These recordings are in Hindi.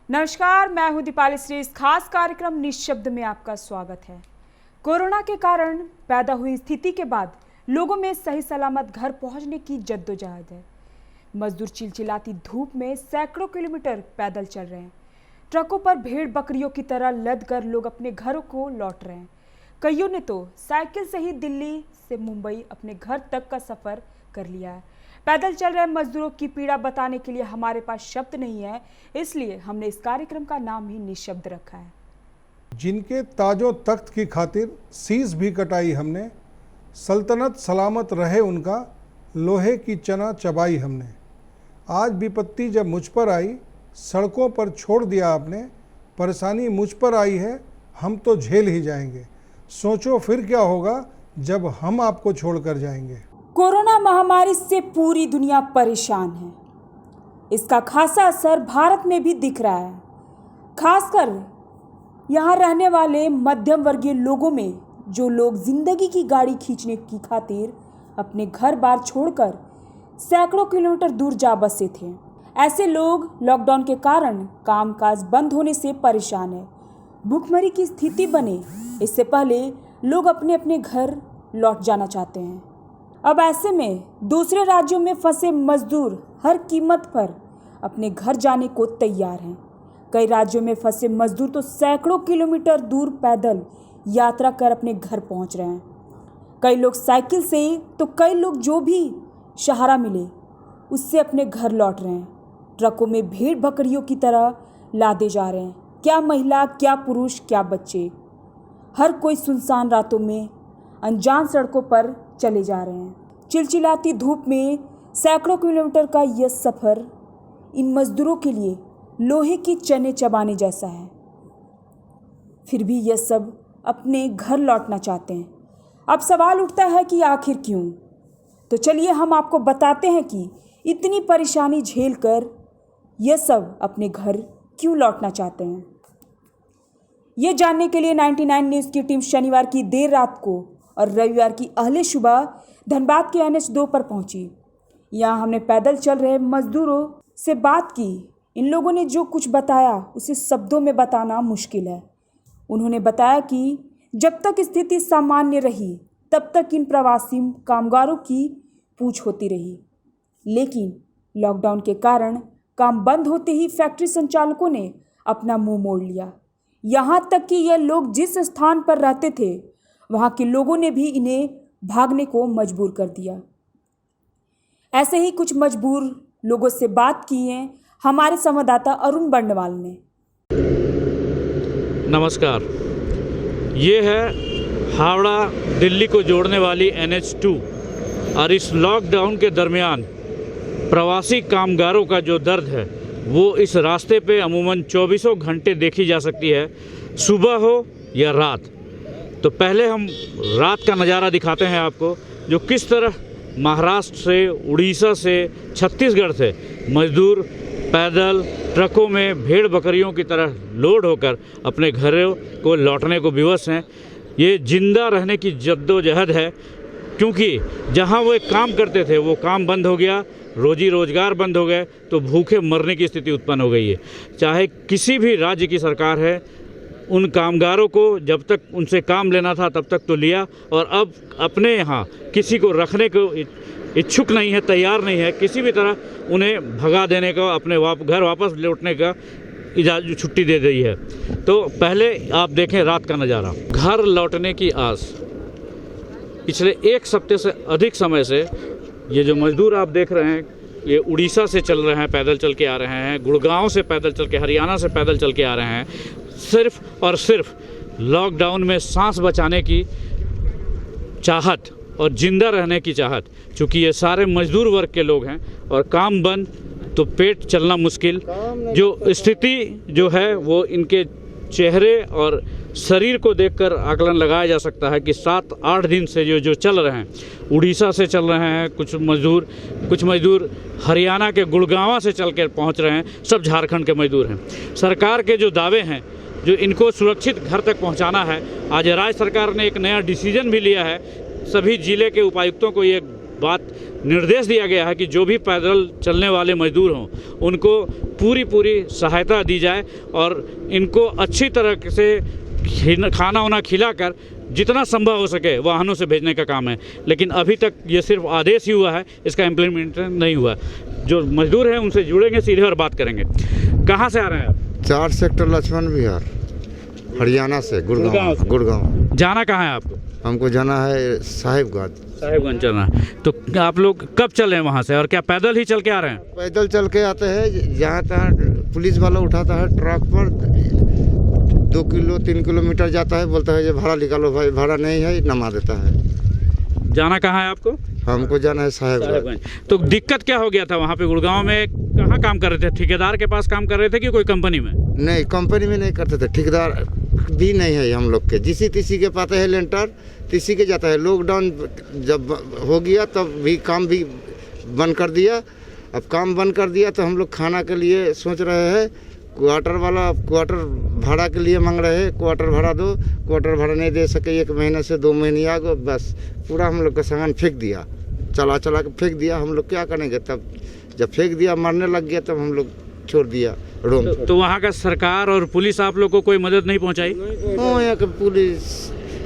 नमस्कार, मैं हूं दीपाली श्री। इस खास कार्यक्रम निशब्द में आपका स्वागत है। कोरोना के कारण पैदा हुई स्थिति के बाद लोगों में सही सलामत घर पहुंचने की जद्दोजहद है। मजदूर चिलचिलाती धूप में सैकड़ों किलोमीटर पैदल चल रहे हैं। ट्रकों पर भेड़ बकरियों की तरह लद कर लोग अपने घरों को लौट रहे हैं। कईयों ने तो साइकिल से ही दिल्ली से मुंबई अपने घर तक का सफर कर लिया है। पैदल चल रहे मजदूरों की पीड़ा बताने के लिए हमारे पास शब्द नहीं है, इसलिए हमने इस कार्यक्रम का नाम ही निशब्द रखा है। जिनके ताजो तख्त की खातिर शीश भी कटाई हमने, सल्तनत सलामत रहे उनका, लोहे की चना चबाई हमने। आज विपत्ति जब मुझ पर आई, सड़कों पर छोड़ दिया आपने। परेशानी मुझ पर आई है, हम तो झेल ही जाएंगे। सोचो फिर क्या होगा जब हम आपको छोड़कर जाएंगे। कोरोना महामारी से पूरी दुनिया परेशान है। इसका खासा असर भारत में भी दिख रहा है। खासकर यहाँ रहने वाले मध्यम वर्गीय लोगों में, जो लोग जिंदगी की गाड़ी खींचने की खातिर अपने घर बार छोड़कर सैकड़ों किलोमीटर दूर जा बसे थे। ऐसे लोग लॉकडाउन के कारण कामकाज बंद होने से परेशान है। भूखमरी की स्थिति बने इससे पहले लोग अपने अपने घर लौट जाना चाहते हैं। अब ऐसे में दूसरे राज्यों में फंसे मजदूर हर कीमत पर अपने घर जाने को तैयार हैं। कई राज्यों में फंसे मजदूर तो सैकड़ों किलोमीटर दूर पैदल यात्रा कर अपने घर पहुंच रहे हैं। कई लोग साइकिल से, तो कई लोग जो भी सहारा मिले उससे अपने घर लौट रहे हैं। ट्रकों में भेड़ बकरियों की तरह लादे जा रहे हैं। क्या महिला, क्या पुरुष, क्या बच्चे, हर कोई सुनसान रातों में अनजान सड़कों पर चले जा रहे हैं। चिलचिलाती धूप में सैकड़ों किलोमीटर का यह सफ़र इन मजदूरों के लिए लोहे की चने चबाने जैसा है। फिर भी यह सब अपने घर लौटना चाहते हैं। अब सवाल उठता है कि आखिर क्यों? तो चलिए हम आपको बताते हैं कि इतनी परेशानी झेल कर यह सब अपने घर क्यों लौटना चाहते हैं। ये जानने के लिए 99 न्यूज़ की टीम शनिवार की देर रात को और रविवार की अहले सुबह धनबाद के NH2 पर पहुंची। यहाँ हमने पैदल चल रहे मजदूरों से बात की। इन लोगों ने जो कुछ बताया उसे शब्दों में बताना मुश्किल है। उन्होंने बताया कि जब तक स्थिति सामान्य रही तब तक इन प्रवासी कामगारों की पूछ होती रही, लेकिन लॉकडाउन के कारण काम बंद होते ही फैक्ट्री संचालकों ने अपना मुंह मोड़ लिया। यहाँ तक कि यह लोग जिस स्थान पर रहते थे वहाँ के लोगों ने भी इन्हें भागने को मजबूर कर दिया। ऐसे ही कुछ मजबूर लोगों से बात की है हमारे संवाददाता अरुण बंडवाल ने। नमस्कार, ये है हावड़ा दिल्ली को जोड़ने वाली NH2 और इस लॉकडाउन के दरमियान प्रवासी कामगारों का जो दर्द है वो इस रास्ते पे अमूमन 24 घंटे देखी जा सकती है, सुबह हो या रात। तो पहले हम रात का नज़ारा दिखाते हैं आपको, जो किस तरह महाराष्ट्र से, उड़ीसा से, छत्तीसगढ़ से मजदूर पैदल ट्रकों में भेड़ बकरियों की तरह लोड होकर अपने घरों को लौटने को विवश हैं। ये जिंदा रहने की जद्दोजहद है, क्योंकि जहां वो एक काम करते थे वो काम बंद हो गया, रोजी रोजगार बंद हो गए, तो भूखे मरने की स्थिति उत्पन्न हो गई है। चाहे किसी भी राज्य की सरकार है, उन कामगारों को जब तक उनसे काम लेना था तब तक तो लिया, और अब अपने यहाँ किसी को रखने को इच्छुक नहीं है, तैयार नहीं है। किसी भी तरह उन्हें भगा देने का, अपने घर वापस लौटने का इजाज़त, छुट्टी दे दी है। तो पहले आप देखें रात का नज़ारा। घर लौटने की आस पिछले एक हफ्ते से अधिक समय से ये जो मजदूर आप देख रहे हैं, ये उड़ीसा से चल रहे हैं, पैदल चल के आ रहे हैं, गुड़गांव से पैदल चल के, हरियाणा से पैदल चल के आ रहे हैं, सिर्फ और सिर्फ लॉकडाउन में सांस बचाने की चाहत और जिंदा रहने की चाहत। चूँकि ये सारे मजदूर वर्ग के लोग हैं और काम बंद तो पेट चलना मुश्किल, जो स्थिति जो है वो इनके चेहरे और शरीर को देखकर आकलन लगाया जा सकता है कि 7-8 दिन से जो चल रहे हैं, उड़ीसा से चल रहे हैं कुछ मजदूर हरियाणा के गुड़गांव से चल कर पहुँच रहे हैं, सब झारखंड के मजदूर हैं। सरकार के जो दावे हैं, जो इनको सुरक्षित घर तक पहुंचाना है, आज राज्य सरकार ने एक नया डिसीजन भी लिया है। सभी जिले के उपायुक्तों को ये बात निर्देश दिया गया है कि जो भी पैदल चलने वाले मजदूर हों उनको पूरी सहायता दी जाए और इनको अच्छी तरह से खाना वाना खिलाकर जितना संभव हो सके वाहनों से भेजने का काम है। लेकिन अभी तक ये सिर्फ आदेश ही हुआ है, इसका इम्प्लीमेंटेशन नहीं हुआ। जो मजदूर हैं उनसे जुड़ेंगे सीधे और बात करेंगे। कहाँ से आ रहे हैं आप? 4 सेक्टर लक्ष्मण विहार, हरियाणा से, गुड़गांव। जाना कहाँ है आपको? हमको जाना है साहिबगंज जाना है। तो आप लोग कब चले हैं वहाँ से और क्या पैदल ही चल के आ रहे हैं? पैदल चल के आते हैं। जहाँ तहाँ पुलिस वाला उठाता है ट्रक पर, 2 किलो 3 किलोमीटर जाता है, बोलता है ये भाड़ा निकालो भाई, भाड़ा नहीं है, नमा देता है। जाना कहाँ है आपको? हमको जाना है साहिबगंज। तो दिक्कत क्या हो गया था वहाँ पे गुड़गांव में? कहाँ काम कर रहे थे? ठेकेदार के पास काम कर रहे थे कि कोई कंपनी में? नहीं, कंपनी में नहीं करते थे, ठेकेदार भी नहीं है हम लोग के। जिसी तिसी के पाते हैं लेंटर, तिसी के जाता है। लॉकडाउन जब हो गया तब भी काम भी बंद कर दिया। अब काम बंद कर दिया तो हम लोग खाना के लिए सोच रहे हैं। क्वार्टर वाला क्वार्टर भाड़ा के लिए मांग रहे हैं, क्वार्टर भाड़ा दो। क्वार्टर भाड़ा नहीं दे सके, 1 महीने से 2 महीने आ गए, बस पूरा हम लोग का सामान फेंक दिया, चला के फेंक दिया। हम लोग क्या करेंगे? तब जब फेंक दिया, मरने लग गया, तब हम लोग छोड़ दिया रूम। तो वहाँ का सरकार और पुलिस आप लोग को कोई मदद नहीं पहुँचाई? यहाँ के पुलिस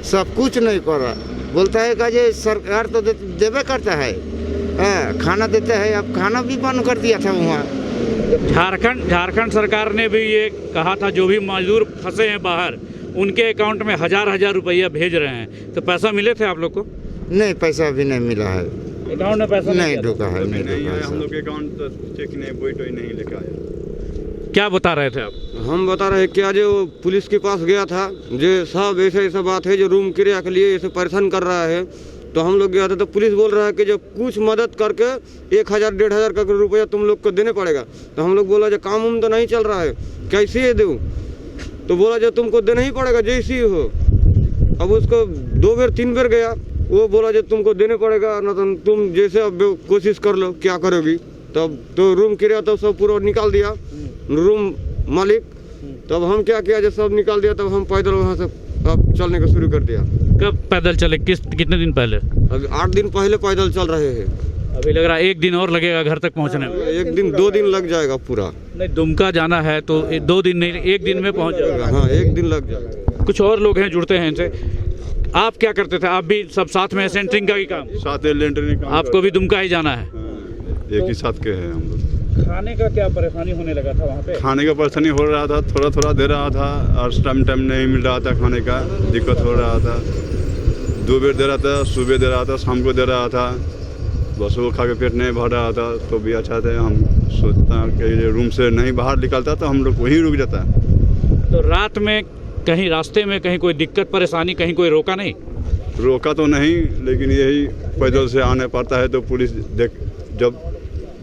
सब कुछ नहीं कर रहा। बोलता है कि ये सरकार तो देवे करता है, खाना देते हैं। अब खाना भी बंद कर दिया था वहाँ। झारखंड सरकार ने भी ये कहा था जो भी मजदूर फंसे हैं बाहर उनके अकाउंट में 1000 रुपया भेज रहे हैं। तो पैसा मिले थे आप लोग को? नहीं, पैसा अभी नहीं मिला है। अकाउंट में पैसा नहीं ढुका है, नहीं ढुका है। हम लोग के अकाउंट चेक नहीं, बोई नहीं लेके आया। क्या बता रहे थे आप? हम बता रहे कि आज वो पुलिस के पास गया था, जो सब ऐसा बात है, जो रूम किराया के लिए ऐसे परेशान कर रहा है। तो हम लोग गया था तो पुलिस बोल रहा है कि जो कुछ मदद करके 1000-1500 का रुपया तुम लोग को देने पड़ेगा। तो हम लोग बोला जो काम उम तो नहीं चल रहा है, कैसे दूँ? तो बोला जो तुमको देना ही पड़ेगा जैसे ही हो। अब उसको 2 बार 3 बार गया, वो बोला जो तुमको देने पड़ेगा, ना तो तुम जैसे अब कोशिश कर लो, क्या करोगी? तब तो रूम किराया तो सब पूरा निकाल दिया रूम मालिक। तब हम क्या किया, जब सब निकाल दिया तब हम पैदल वहाँ से अब चलने का शुरू कर दिया। कब पैदल चले? कितने दिन पहले? अभी 8 दिन पहले पैदल चल रहे हैं। अभी लग रहा है 1 दिन और लगेगा घर तक पहुंचने में। 1 दिन 2 दिन लग जाएगा पूरा। नहीं, दुमका जाना है तो 2 दिन नहीं, 1 दिन में पहुंच जाएगा। हाँ, 1 दिन लग जाएगा। कुछ और लोग हैं, जुड़ते हैं इनसे। आप क्या करते थे? आप भी सब साथ में सेंटरिंग का ही काम? साथ लेंटरिंग काम। आपको भी दुमका ही जाना है? एक ही साथ के हैं हम लोग। खाने का क्या परेशानी होने लगा था वहाँ पे? खाने का परेशानी हो रहा था, थोड़ा दे रहा था और टाइम नहीं मिल रहा था। खाने का दिक्कत हो रहा था। 2 बार दे रहा था, सुबह दे रहा था, शाम को दे रहा था। बस वो खा के पेट नहीं भर रहा था। तो भी अच्छा था, हम सोचता कि रूम से नहीं बाहर निकलता तो हम लोग वहीं रुक जाता। तो रात में कहीं रास्ते में कहीं कोई दिक्कत परेशानी, कहीं कोई रोका नहीं? रोका तो नहीं, लेकिन यही पैदल से आने पड़ता है। तो पुलिस जब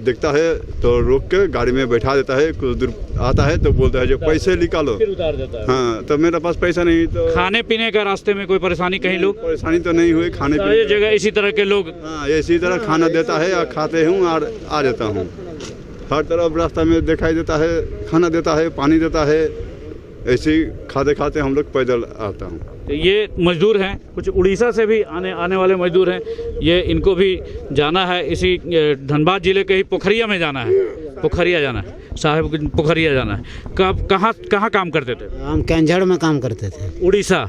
देखता है तो रोक के गाड़ी में बैठा देता है। कुछ दूर आता है तो बोलता है जो पैसे निकालो, फिर उतार देता है। हाँ, तो मेरे पास पैसा नहीं। तो खाने पीने का रास्ते में कोई परेशानी? कहीं लोग परेशानी तो नहीं हुई खाने पीने सारी जगह इसी तरह के लोग? हाँ, इसी तरह खाना देता है और खाते हूँ और आ जाता हूँ। हर तरफ रास्ता में दिखाई देता है, खाना देता है, पानी देता है। ऐसे ही खाते हम लोग पैदल आता हूँ। तो ये मजदूर हैं, कुछ उड़ीसा से भी आने वाले मजदूर हैं। ये इनको भी जाना है, इसी धनबाद जिले के ही पोखरिया में जाना है, पोखरिया जाना है, साहिब पोखरिया जाना है। कब कहाँ काम करते थे? हम कैंझड़ में काम करते थे। उड़ीसा।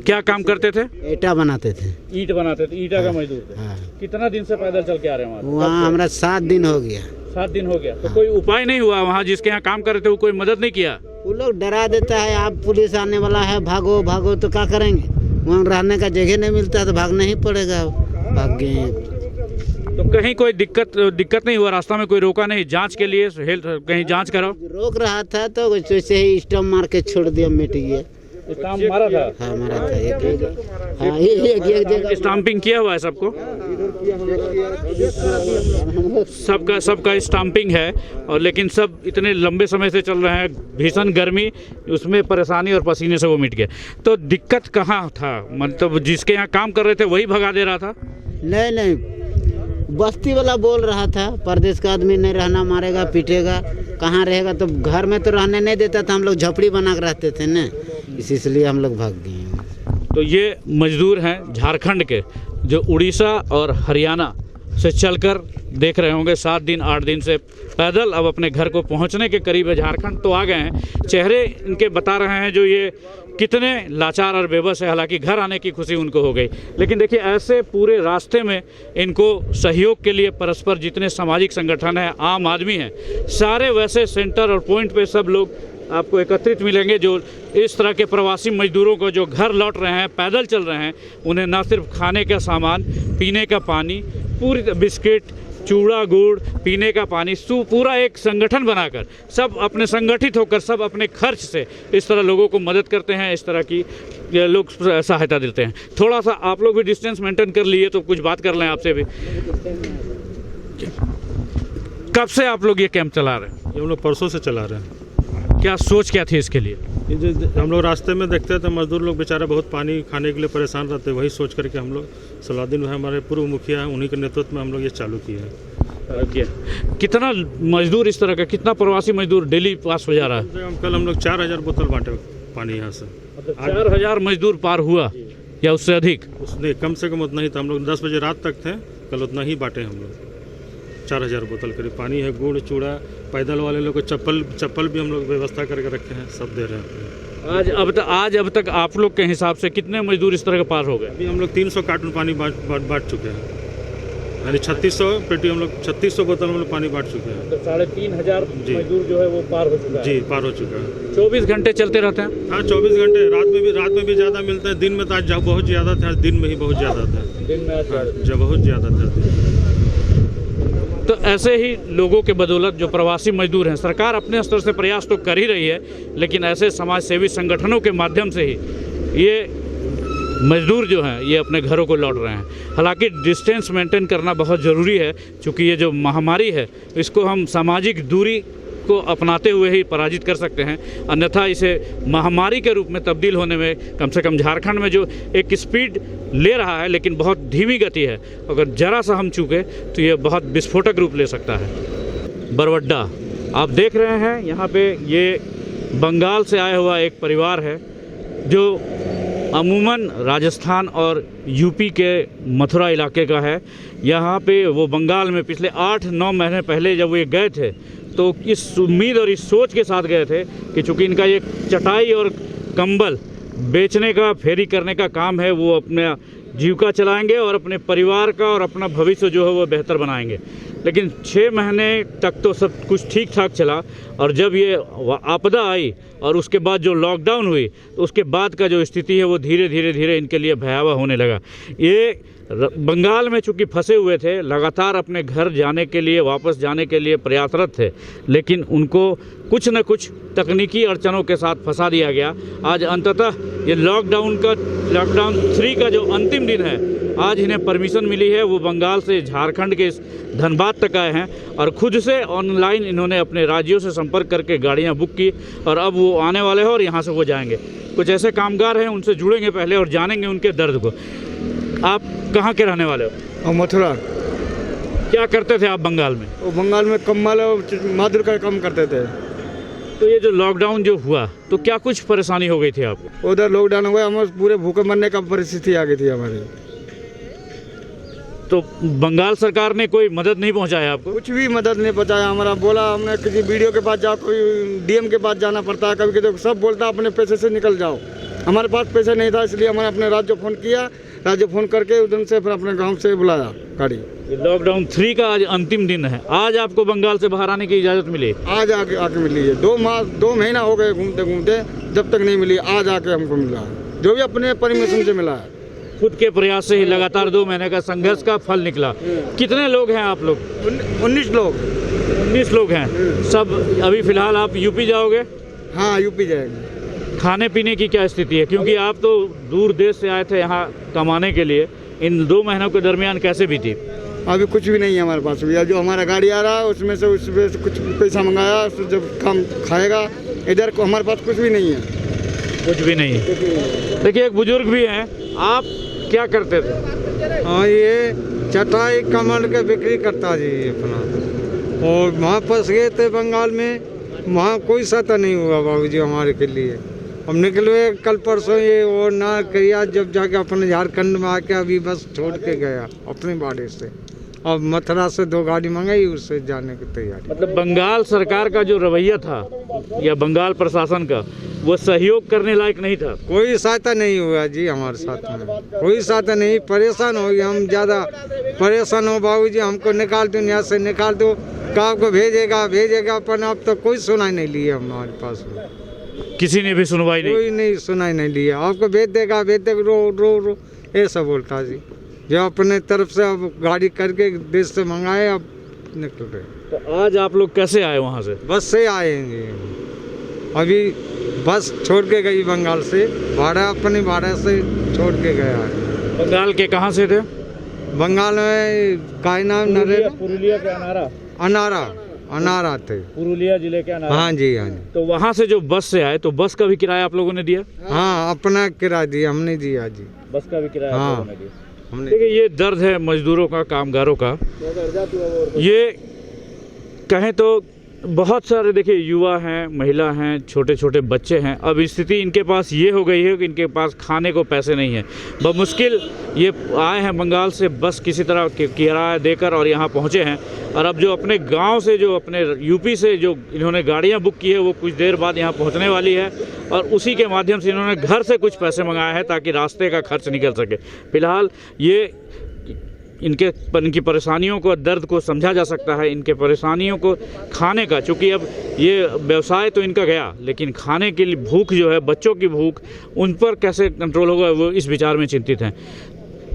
क्या काम करते थे? ईटा बनाते थे। ईंट बनाते थे, ईटा का मजदूर थे। हाँ। कितना दिन से पैदल चल के आ रहे हैं वहाँ हमारा 7 दिन हो गया। 7 दिन हो गया। तो कोई उपाय नहीं हुआ वहाँ जिसके यहाँ काम कर रहे थे, वो कोई मदद नहीं किया? वो लोग डरा देता है, आप पुलिस आने वाला है, भागो भागो। तो क्या करेंगे? वहाँ रहने का जगह नहीं मिलता तो भागना ही पड़ेगा। भाग गए। तो कहीं कोई दिक्कत नहीं हुआ? रास्ता में कोई रोका नहीं जांच के लिए? हेल्थ कहीं जांच कराओ? रोक रहा था तो वैसे ही स्टम्प मार के छोड़ दिया, मिट गया। स्टाम्प मारा था? हाँ, मारा था एक जगह। स्टाम्पिंग किया हुआ है सबको? सबका स्टाम्पिंग है। और लेकिन सब इतने लंबे समय से चल रहे हैं, भीषण गर्मी, उसमें परेशानी और पसीने से वो मिट गए। तो दिक्कत कहाँ था? मतलब जिसके यहाँ काम कर रहे थे वही भगा दे रहा था? नहीं, बस्ती वाला बोल रहा था परदेश का आदमी नहीं रहना, मारेगा पीटेगा, कहाँ रहेगा। तो घर में तो रहने नहीं देता था। हम लोग झोपड़ी बना के रहते थे ना, इसलिए हम लोग भाग गए। तो ये मजदूर हैं झारखंड के, जो उड़ीसा और हरियाणा से चलकर देख रहे होंगे 7 दिन 8 दिन से पैदल अब अपने घर को पहुंचने के करीब है। झारखंड तो आ गए हैं, चेहरे इनके बता रहे हैं जो ये कितने लाचार और बेबस है। हालांकि घर आने की खुशी उनको हो गई, लेकिन देखिए ऐसे पूरे रास्ते में इनको सहयोग के लिए परस्पर जितने सामाजिक संगठन हैं, आम आदमी हैं, सारे वैसे सेंटर और पॉइंट पे सब लोग आपको एकत्रित मिलेंगे जो इस तरह के प्रवासी मजदूरों को जो घर लौट रहे हैं, पैदल चल रहे हैं, उन्हें न सिर्फ खाने का सामान, पीने का पानी, पूरी बिस्किट, चूड़ा, गुड़, पीने का पानी, पूरा एक संगठन बनाकर सब अपने संगठित होकर सब अपने खर्च से इस तरह लोगों को मदद करते हैं। इस तरह की लोग सहायता देते हैं। थोड़ा सा आप लोग भी डिस्टेंस मेंटेन कर लिए तो कुछ बात कर लें आपसे भी। कब से आप लोग ये कैंप चला रहे हैं? ये हम लोग परसों से चला रहे हैं। क्या सोच क्या थी इसके लिए? ये जो हम लोग रास्ते में देखते थे मजदूर लोग बेचारे बहुत पानी खाने के लिए परेशान रहते, वही सोच करके हम लोग सलाउद्दीन भाई हमारे पूर्व मुखिया हैं, उन्हीं के नेतृत्व में हम लोग ये चालू किए हैं। कितना मजदूर इस तरह का, कितना प्रवासी मजदूर डेली पास हो जा रहा है? कल हम लोग 4000 बोतल बांटे पानी यहाँ से। 4000 मजदूर पार हुआ या उससे अधिक? उसने कम से कम उतना ही था। हम लोग 10 बजे रात तक थे, कल उतना ही बांटे हम लोग। 4000 बोतल करीब पानी है, गुड़, चूड़ा, पैदल वाले लोग को चप्पल भी हम लोग व्यवस्था करके रखे हैं, सब दे रहे हैं। आज अब तक आप लोग के हिसाब से कितने मजदूर इस तरह के पार हो गए? अभी हम लोग 300 कार्टून पानी बांट चुके हैं, यानी 3600 पेटी हम लोग 3600 बोतल हम लोग पानी बांट चुके हैं। तो 3500 मजदूर जो है वो पार हो चुका है? जी, पार हो चुका है। 24 घंटे चलते रहते हैं? हाँ, 24 घंटे। रात में भी ज़्यादा मिलता है। दिन में तो आज बहुत ज़्यादा था, दिन में ही बहुत ज़्यादा था। दिन में जब बहुत ज़्यादा था। तो ऐसे ही लोगों के बदौलत जो प्रवासी मजदूर हैं, सरकार अपने स्तर से प्रयास तो कर ही रही है, लेकिन ऐसे समाज सेवी संगठनों के माध्यम से ही ये मजदूर जो हैं ये अपने घरों को लौट रहे हैं। हालांकि डिस्टेंस मेंटेन करना बहुत ज़रूरी है, क्योंकि ये जो महामारी है इसको हम सामाजिक दूरी को अपनाते हुए ही पराजित कर सकते हैं, अन्यथा इसे महामारी के रूप में तब्दील होने में कम से कम झारखंड में जो एक स्पीड ले रहा है लेकिन बहुत धीमी गति है, अगर ज़रा सा हम चूके तो ये बहुत विस्फोटक रूप ले सकता है। बरवड्डा आप देख रहे हैं, यहाँ पे ये बंगाल से आया हुआ एक परिवार है जो अमूमन राजस्थान और यूपी के मथुरा इलाके का है। यहाँ पे वो बंगाल में पिछले 8-9 महीने पहले जब वो गए थे तो इस उम्मीद और इस सोच के साथ गए थे कि चूँकि इनका ये चटाई और कंबल बेचने का, फेरी करने का काम है, वो अपने जीविका चलाएंगे और अपने परिवार का और अपना भविष्य जो है वो बेहतर बनाएंगे। लेकिन 6 महीने तक तो सब कुछ ठीक ठाक चला, और जब ये आपदा आई और उसके बाद जो लॉकडाउन हुई तो उसके बाद का जो स्थिति है वो धीरे धीरे इनके लिए भयावह होने लगा। ये बंगाल में चूँकि फंसे हुए थे, लगातार अपने घर जाने के लिए, वापस जाने के लिए प्रयासरत थे, लेकिन उनको कुछ न कुछ तकनीकी अड़चनों के साथ फंसा दिया गया। आज अंततः ये लॉकडाउन 3 का जो अंतिम दिन है, आज इन्हें परमिशन मिली है। वो बंगाल से झारखंड के धनबाद तक आए हैं और खुद से ऑनलाइन इन्होंने अपने राज्यों से संपर्क करके गाड़ियां बुक की और अब वो आने वाले हैं और यहाँ से वो जाएंगे। कुछ ऐसे कामगार हैं, उनसे जुड़ेंगे पहले और जानेंगे उनके दर्द को। आप कहाँ के रहने वाले हो? मथुरा। क्या करते थे आप बंगाल में? वो बंगाल में कम्बल और मादुर का काम करते थे। तो ये जो लॉकडाउन जो हुआ तो क्या कुछ परेशानी हो गई थी आपको? उधर लॉकडाउन हुआ, हम पूरे भूखे मरने का परिस्थिति आ गई थी हमारी। तो बंगाल सरकार ने कोई मदद नहीं पहुंचाया आपको? कुछ भी मदद नहीं पहुंचाया हमारा। बोला हमने किसी वीडियो के पास जाओ, कोई डीएम के पास जाना पड़ता है, कभी तो सब बोलता अपने पैसे से निकल जाओ। हमारे पास पैसे नहीं था, इसलिए हमने अपने राज्य फ़ोन किया, राज्य फ़ोन करके उधर से फिर अपने गांव से बुलाया गाड़ी। लॉकडाउन 3 का आज अंतिम दिन है, आज आपको बंगाल से बाहर आने की इजाज़त मिली? आज आके मिली है। 2 महीना हो गए घूमते घूमते, जब तक नहीं मिली, आज आके हमको मिला, जो भी अपने परमिशन से मिला है। खुद के प्रयास से ही लगातार 2 महीने का संघर्ष का फल निकला। कितने लोग हैं आप लोग? 19 लोग। 19 लोग हैं सब। अभी फिलहाल आप यूपी जाओगे? हाँ, यूपी जाएंगे। खाने पीने की क्या स्थिति है, क्योंकि आप तो दूर देश से आए थे यहाँ कमाने के लिए, इन 2 महीनों के दरमियान कैसे बीती? अभी कुछ भी नहीं है हमारे पास। भैया जो हमारा गाड़ी आ रहा है उसमें से कुछ पैसा मंगाया, जब काम खाएगा। इधर को हमारे पास कुछ भी नहीं है। कुछ भी नहीं है। देखिए एक बुजुर्ग भी हैं, आप क्या करते थे? हाँ, ये चटाई कमल के बिक्री करता जी अपना, और वहाँ फंस गए थे बंगाल में। वहाँ कोई सहायता नहीं हुआ बाबूजी हमारे के लिए। हम निकले कल परसों, ये और ना किया, जब जाके अपने झारखंड में आके अभी बस छोड़ के गया अपने बाड़े से। अब मथुरा से 2 गाड़ी मंगाई, उससे जाने की तैयारी। मतलब बंगाल सरकार का जो रवैया था या बंगाल प्रशासन का, वो सहयोग करने लायक नहीं था। कोई सहायता नहीं हुआ जी हमारे साथ में, कोई सहायता नहीं। परेशान हो गए हम, ज़्यादा परेशान हो बाबूजी, हमको निकाल दो, यहाँ से निकाल दो, कहाँ को भेजेगा पर अब तो कोई सुनाई नहीं ली हमारे पास में, किसी ने भी सुनवाई नहीं, कोई नहीं सुनाई नहीं लिया। आपको भेज देगा रो ऐसा बोलता जी। जो अपने तरफ से अब गाड़ी करके देश से मंगाए, अब निकल रहे। तो आज आप लोग कैसे आए वहाँ से? बस से आएंगे, अभी बस छोड़ के गई बंगाल से, अपनी भाड़ा से छोड़ के गया है। बंगाल के कहाँ से थे? बंगाल में का नाम नरेगा, पुरुलिया के अनारा थे, पुरुलिया जिले के अनारा। हाँ जी। तो वहाँ से जो बस से आए, तो बस का भी किराया आप लोगों ने दिया? हाँ, अपना किराया दिया, हमने दिया जी, बस का भी किराया हाँ, आप लोगों ने दिया। देखिए, ये दर्द है मजदूरों का, कामगारों का। ये कहें तो बहुत सारे, देखिए, युवा हैं, महिला हैं, छोटे छोटे बच्चे हैं। अब स्थिति इनके पास ये हो गई है कि इनके पास खाने को पैसे नहीं है। बमुश्किल ये आए हैं बंगाल से, बस किसी तरह किराया देकर और यहाँ पहुँचे हैं। और अब जो अपने गांव से, जो अपने यूपी से जो इन्होंने गाड़ियाँ बुक की है, वो कुछ देर बाद यहाँ पहुँचने वाली है। और उसी के माध्यम से इन्होंने घर से कुछ पैसे मंगाए हैं ताकि रास्ते का खर्च निकल सके। फिलहाल ये इनकी परेशानियों को, दर्द को समझा जा सकता है। इनके परेशानियों को खाने का, चूँकि अब ये व्यवसाय तो इनका गया, लेकिन खाने के लिए भूख जो है, बच्चों की भूख, उन पर कैसे कंट्रोल होगा, वो इस विचार में चिंतित हैं।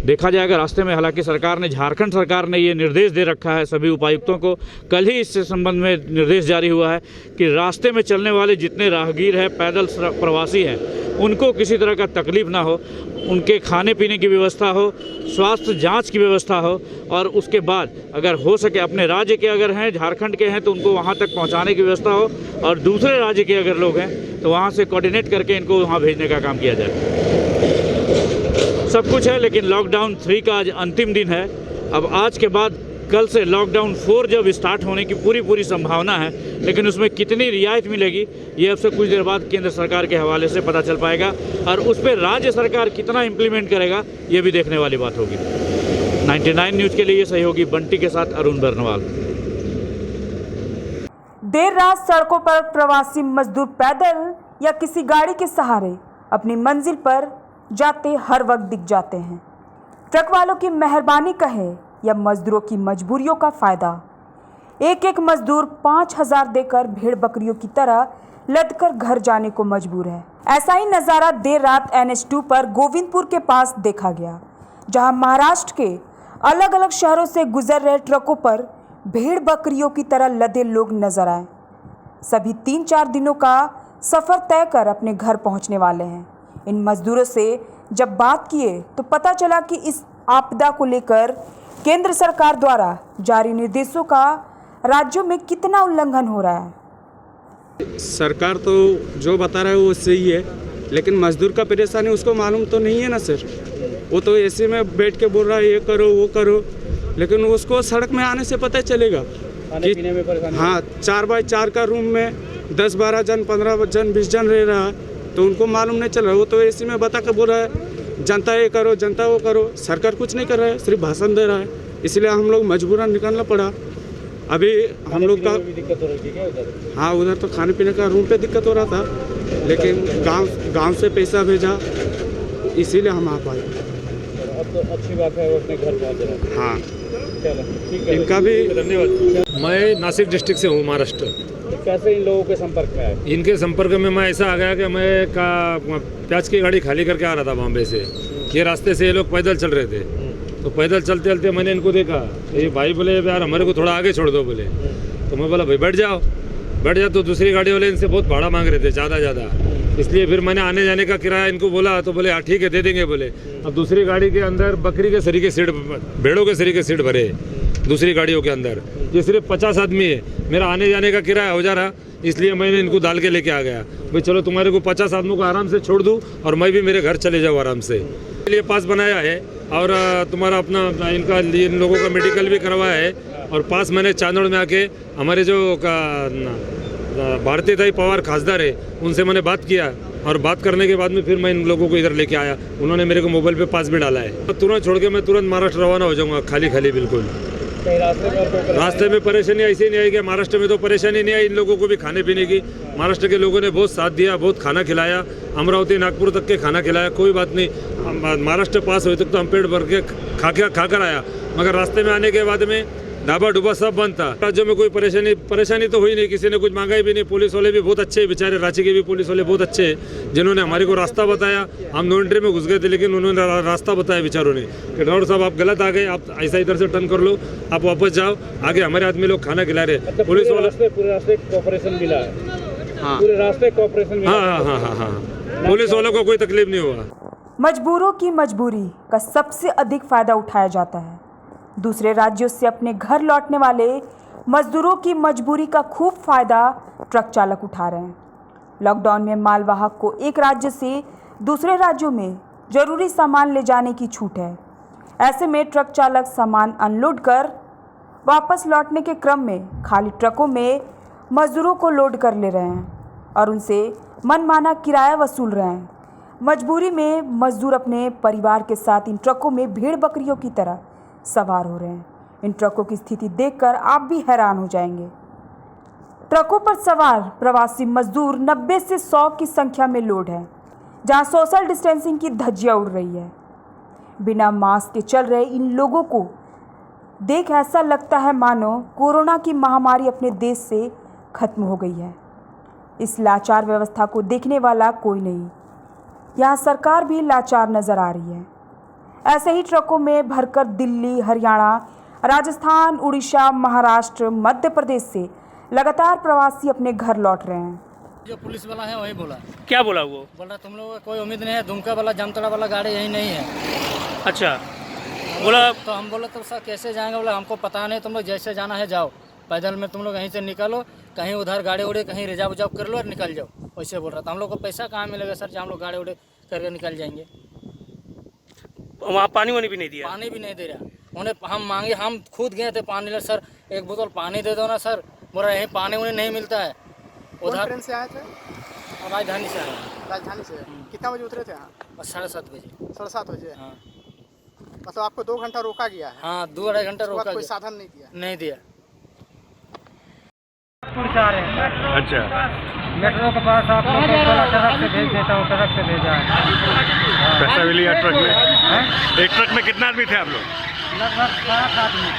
देखा जाएगा रास्ते में। हालांकि सरकार ने, झारखंड सरकार ने ये निर्देश दे रखा है सभी उपायुक्तों को, कल ही इससे संबंध में निर्देश जारी हुआ है कि रास्ते में चलने वाले जितने राहगीर हैं, पैदल प्रवासी हैं, उनको किसी तरह का तकलीफ ना हो, उनके खाने पीने की व्यवस्था हो, स्वास्थ्य जांच की व्यवस्था हो, और उसके बाद अगर हो सके अपने राज्य के अगर हैं, झारखंड के हैं, तो उनको वहां तक पहुंचाने की व्यवस्था हो, और दूसरे राज्य के अगर लोग हैं तो वहां से कोऑर्डिनेट करके इनको वहां भेजने का काम किया जाए। सब कुछ है, लेकिन लॉकडाउन 3 का आज अंतिम दिन है। अब आज के बाद कल से लॉकडाउन 4 जब स्टार्ट होने की पूरी संभावना है, लेकिन उसमें कितनी रियायत मिलेगी ये अब से कुछ देर बाद केंद्र सरकार के हवाले से पता चल पाएगा, और उस पर राज्य सरकार कितना इम्प्लीमेंट करेगा ये भी देखने वाली बात होगी। 99 न्यूज़ के लिए सहयोगी बंटी के साथ अरुण बर्नवाल। देर रात सड़कों पर प्रवासी मजदूर पैदल या किसी गाड़ी के सहारे अपनी मंजिल पर जाते हर वक्त दिख जाते हैं। ट्रक वालों की मेहरबानी कहे या मजदूरों की मजबूरियों का फायदा, एक एक मजदूर 5,000 देकर भेड़ बकरियों की तरह लदकर घर जाने को मजबूर है। ऐसा ही नज़ारा देर रात NH2 पर गोविंदपुर के पास देखा गया, जहां महाराष्ट्र के अलग अलग शहरों से गुजर रहे ट्रकों पर भेड़ बकरियों की तरह लदे लोग नजर आए। सभी 3-4 दिनों का सफ़र तय कर अपने घर पहुंचने वाले हैं। इन मजदूरों से जब बात किए तो पता चला कि इस आपदा को लेकर केंद्र सरकार द्वारा जारी निर्देशों का राज्यों में कितना उल्लंघन हो रहा है। सरकार तो जो बता रहा है वो सही है, लेकिन मजदूर का परेशानी उसको मालूम तो नहीं है ना सर। वो तो ऐसे में बैठ के बोल रहा है ये करो वो करो, लेकिन उसको सड़क में आने से पता चलेगा कि हाँ 4x4 का रूम में 10-12 जन 15 जन 20 जन रह रहा है, तो उनको मालूम नहीं चल रहा। वो तो ऐसे में बता कर बोल रहा है जनता ये करो जनता वो करो, सरकार कुछ नहीं कर रहा है, सिर्फ भाषण दे रहा है। इसलिए हम लोग मजबूरन निकलना पड़ा। अभी हम लोग का दिक्कत हो रही थी क्या उधर? हाँ, उधर तो खाने पीने का रूम पे दिक्कत हो रहा था, लेकिन गांव से पैसा भेजा, इसीलिए हम आ पाए। अब तो अच्छी बात है, वो अपने घर पहुँच रहे हैं। हाँ, चलो ठीक है, इनका भी धन्यवाद। मैं नासिक डिस्ट्रिक्ट से हूँ, महाराष्ट्र। कैसे इन लोगों के संपर्क में आए? इनके संपर्क में मैं ऐसा आ गया कि मैं प्याज की गाड़ी खाली करके आ रहा था बॉम्बे से। ये रास्ते से ये लोग पैदल चल रहे थे, तो पैदल चलते चलते मैंने इनको देखा। ये भाई बोले यार हमारे को थोड़ा आगे छोड़ दो बोले, तो मैं बोला भाई बैठ जाओ। तो दूसरी गाड़ी वाले इनसे बहुत भाड़ा मांग रहे थे, ज़्यादा। इसलिए फिर मैंने आने जाने का किराया इनको बोला, तो बोले हाँ ठीक है दे देंगे बोले। अब दूसरी गाड़ी के अंदर बकरी के सरी के सीट, भेड़ों के सरी के सीट भरे दूसरी गाड़ियों के अंदर। ये सिर्फ 50 आदमी है, मेरा आने जाने का किराया हो जा रहा, इसलिए मैंने इनको डाल के लेके आ गया। भाई चलो तुम्हारे को 50 आदमियों को आराम से छोड़ दूँ और मैं भी मेरे घर चले जाऊँ आराम से। इसलिए पास बनाया है और तुम्हारा अपना इनका इन लोगों का मेडिकल भी करवाया है। और पास मैंने चांदोड़ में आके हमारे जो भारतीय पवार खासदार है उनसे मैंने बात किया, और बात करने के बाद में फिर मैं इन लोगों को इधर लेके आया। उन्होंने मेरे को मोबाइल पे पास भी डाला है। तुरंत छोड़ के मैं तुरंत महाराष्ट्र रवाना हो जाऊँगा, खाली बिल्कुल। रास्ते में परेशानी ऐसी नहीं आई कि महाराष्ट्र में तो परेशानी नहीं आई इन लोगों को भी खाने पीने की। महाराष्ट्र के लोगों ने बहुत साथ दिया, बहुत खाना खिलाया, अमरावती नागपुर तक के खाना खिलाया। कोई बात नहीं, महाराष्ट्र पास हुए तक तो हम पेट भर के खाकर आया, मगर रास्ते में आने के बाद में ढाबा डुबा सब बंद था। राज्यों में कोई परेशानी तो हुई नहीं, किसी ने कुछ मांगा ही भी नहीं। पुलिस वाले भी बहुत अच्छे, बेचारे रांची के भी पुलिस वाले बहुत अच्छे हैं, जिन्होंने हमारे को रास्ता बताया। हम नो एंट्री में घुस गए थे, लेकिन उन्होंने रास्ता बताया बेचारों ने कि ड्राइवर साहब आप गलत आ गए, आप ऐसा इधर से टर्न कर लो, आप वापस जाओ। आगे हमारे आदमी लोग खाना खिला रहे। पुलिस वाले पूरे रास्ते कोऑपरेशन मिला है, पूरे रास्ते कोऑपरेशन। हाँ, पुलिस वालों को कोई तकलीफ नहीं हुआ। मजबूरों की मजबूरी का सबसे अधिक फायदा उठाया जाता है। दूसरे राज्यों से अपने घर लौटने वाले मजदूरों की मजबूरी का खूब फायदा ट्रक चालक उठा रहे हैं। लॉकडाउन में मालवाहक को एक राज्य से दूसरे राज्यों में जरूरी सामान ले जाने की छूट है। ऐसे में ट्रक चालक सामान अनलोड कर वापस लौटने के क्रम में खाली ट्रकों में मजदूरों को लोड कर ले रहे हैं और उनसे मनमाना किराया वसूल रहे हैं। मजबूरी में मजदूर अपने परिवार के साथ इन ट्रकों में भेड़ बकरियों की तरह सवार हो रहे हैं। इन ट्रकों की स्थिति देखकर आप भी हैरान हो जाएंगे। ट्रकों पर सवार प्रवासी मजदूर 90 से 100 की संख्या में लोड है, जहां सोशल डिस्टेंसिंग की धज्जियां उड़ रही है। बिना मास्क के चल रहे इन लोगों को देख ऐसा लगता है मानो कोरोना की महामारी अपने देश से खत्म हो गई है। इस लाचार व्यवस्था को देखने वाला कोई नहीं। यहाँ सरकार भी लाचार नजर आ रही है। ऐसे ही ट्रकों में भरकर दिल्ली, हरियाणा, राजस्थान, उड़ीसा, महाराष्ट्र, मध्य प्रदेश से लगातार प्रवासी अपने घर लौट रहे हैं। जो पुलिस वाला है वही बोला। क्या बोला वो? बोला तुम लोगों को कोई उम्मीद नहीं है, दुमका वाला जामताड़ा वाला गाड़ी यही नहीं है। अच्छा, बोला तो हम बोला तो सर कैसे जाएंगे? बोला हमको पता नहीं, तुम लोग जैसे जाना है जाओ, पैदल में तुम लोग यहीं से निकलो, कहीं उधर गाड़ी उड़े कहीं रिजर्व उजर्व कर लो और निकल जाओ। वैसे बोल रहा था। हम लोग को पैसा कहाँ मिलेगा सर जब हम लोग गाड़ी उड़े करके निकल जाएंगे? वहाँ पानी वानी भी नहीं दिया? पानी भी नहीं दे रहा उन्हें। हम मांगे, हम खुद गए थे पानी ले, सर एक बोतल पानी दे दो ना सर। बोला यहीं पानी उन्हें नहीं मिलता है। उधर ट्रेन से आए थे? राजधानी से आए। राजधानी से कितना बजे उतरे थे यहाँ? 7:30 बजे। 7:30 बजे? हाँ। मतलब आपको 2 घंटा रोका गया है? हाँ, 2-2.5 घंटा रोका। कोई साधन नहीं दिया? नहीं दिया। अच्छा, मेट्रो के पास आप लोग ट्रक से भेज देता हूँ, ट्रक से भेजा है। पैसा भी लिया ट्रक में? एक ट्रक में कितना आदमी थे आप लोग? लगभग 7 आदमी।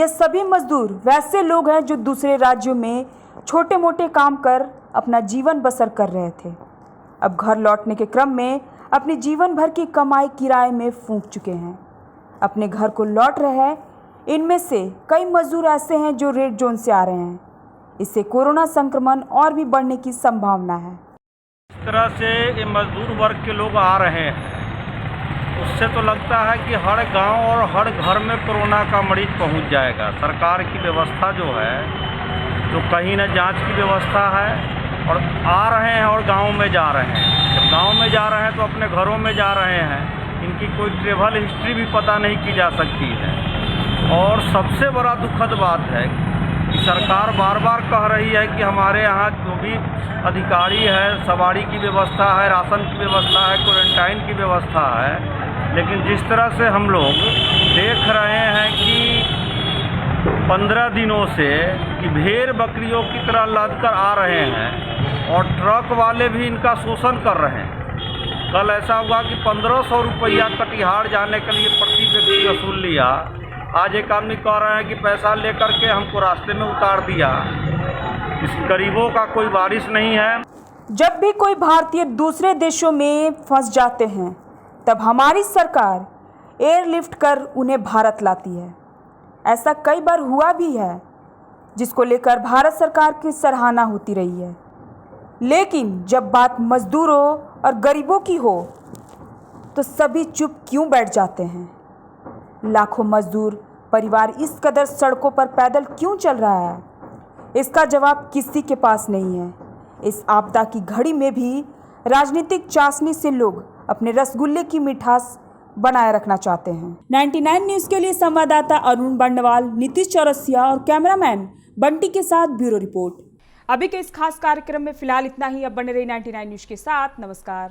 ये सभी मजदूर वैसे लोग हैं जो दूसरे राज्यों में छोटे मोटे काम कर अपना जीवन बसर कर रहे थे। अब घर लौटने के क्रम में अपनी जीवन भर की कमाई किराए में फूंक चुके हैं, अपने घर को लौट रहे हैं। इनमें से कई मजदूर ऐसे हैं जो रेड जोन से आ रहे हैं। इससे कोरोना संक्रमण और भी बढ़ने की संभावना है। इस तरह से ये मजदूर वर्ग के लोग आ रहे हैं, उससे तो लगता है कि हर गांव और हर घर में कोरोना का मरीज पहुंच जाएगा। सरकार की व्यवस्था जो है, तो कहीं न जांच की व्यवस्था है और आ रहे हैं और गांव में जा रहे हैं। जब गांव में जा रहे हैं तो अपने घरों में जा रहे हैं, इनकी कोई ट्रेवल हिस्ट्री भी पता नहीं की जा सकती है। और सबसे बड़ा दुखद बात है कि सरकार बार बार कह रही है कि हमारे यहाँ जो भी अधिकारी है, सवारी की व्यवस्था है, राशन की व्यवस्था है, क्वारंटाइन की व्यवस्था है, लेकिन जिस तरह से हम लोग देख रहे हैं कि 15 दिनों से कि भेड़ बकरियों की तरह लद कर आ रहे हैं और ट्रक वाले भी इनका शोषण कर रहे हैं। कल ऐसा हुआ कि 1500 रुपया कटिहार जाने के लिए प्रति व्यक्ति वसूल लिया। आज एक आदमी कह रहे हैं कि पैसा लेकर के हमको रास्ते में उतार दिया। इस गरीबों का कोई वारिस नहीं है। जब भी कोई भारतीय दूसरे देशों में फंस जाते हैं, तब हमारी सरकार एयरलिफ्ट कर उन्हें भारत लाती है। ऐसा कई बार हुआ भी है, जिसको लेकर भारत सरकार की सराहना होती रही है। लेकिन जब बात मजदूरों और गरीबों की हो, तो सभी चुप क्यों बैठ जाते हैं? लाखों मजदूर परिवार इस कदर सड़कों पर पैदल क्यों चल रहा है? इसका जवाब किसी के पास नहीं है। इस आपदा की घड़ी में भी राजनीतिक चाशनी से लोग अपने रसगुल्ले की मिठास बनाए रखना चाहते हैं। 99 न्यूज़ के लिए संवाददाता अरुण बंडवाल, नीतीश चौरसिया और कैमरामैन बंटी के साथ ब्यूरो रिपोर्ट। अभी के इस खास कार्यक्रम में फिलहाल इतना ही। अब बने रही 99 न्यूज़ के साथ। नमस्कार।